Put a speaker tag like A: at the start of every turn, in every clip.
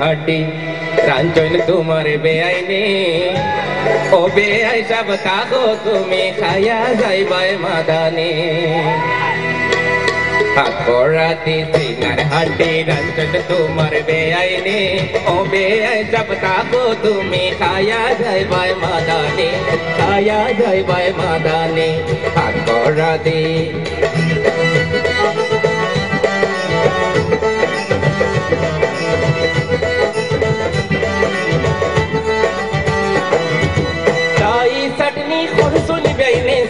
A: হাড্ডি রাঞ্চন তোমার বেআইনি ও বেআই সব কাগো তুমি খায়া যাইবাই মাদানি হাত পড়াতি সিনার হাড্ডি রাঞ্চন তোমার বেআইনি ও বেআই সব কাগো তুমি খায়া যাইবাই মাদানি খায়া যাইবাই মাদানি হাত পড়াতি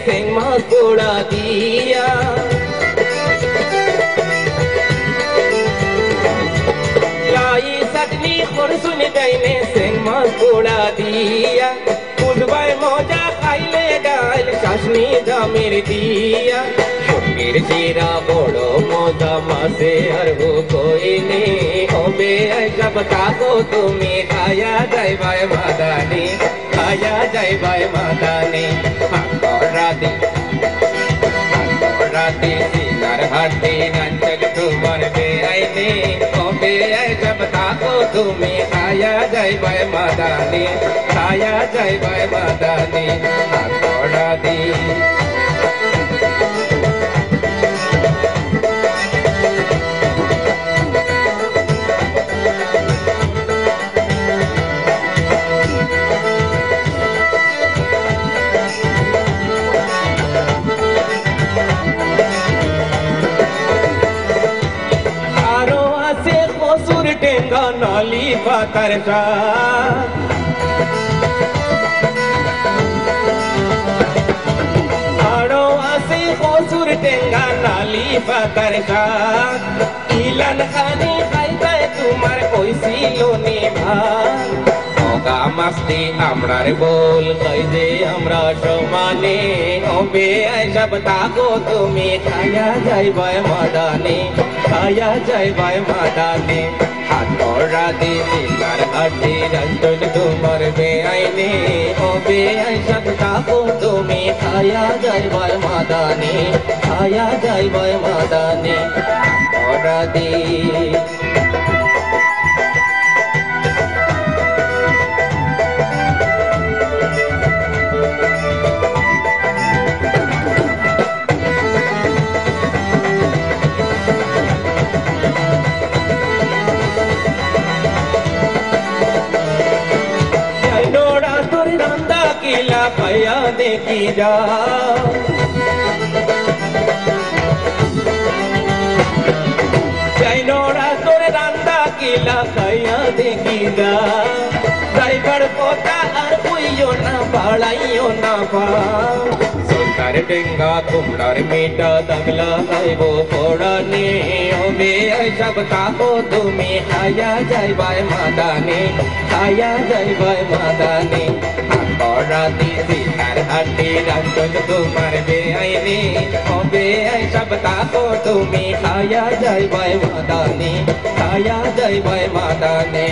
A: Sing mas pura diya Lai satni khursun daine sing mas pura diya Kudbai moja khaile dal shashni jamir diya Shukir jira bodo moja mase arhu koi ne Obe aishab tako tumi khaya jaibai madani Khaya jaibai madani Rati sinar hati nancak tumar beaini o beai jab tako tumi khaya jaibai madani khaya jaibai madani rati टेंगा नाली पातर सा आड़ो आसे कोसुर टेंगा नाली पातर सा Elon खानी खाइता तुम्हार कोई सीलो निभा ओगा मस्ती আমরার बोल कई दे আমরা সমানে ওবে সব তাকো তুমি খায়া যাইবাই মাদানি খায়া যাইবাই Madani Rati sinar hati ranchon tumar beaini o beai sab tako tumi khaya jaibai madani khaya jaibai madani Rati Kaya dekhi ja Jainora tore randa kila kaya dekhi ja Driver kota ar kuiyo na palaiyo na pa Sultar denga tumdar mita dagla kaibo podani Obe aishab tako tumi khaya jaibai madani khaya jaibai madani Rati sinar hati ranchon tumar beaini o beai sab tako tumi khaya jaibai madani khaya jaibai madani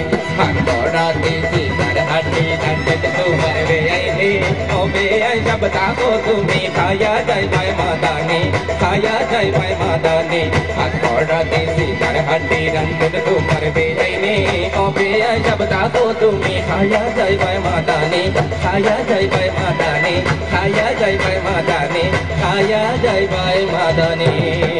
A: Rati sinar hati ranchon tumar beaini o beai sab tako tumi khaya jaibai madani khaya jaibai madani Rati sinar hati ranchon tumar beaini o beai sab tako tumi khaya jaibai madani khaya jaibai madani khaya jaibai madani khaya jaibai madani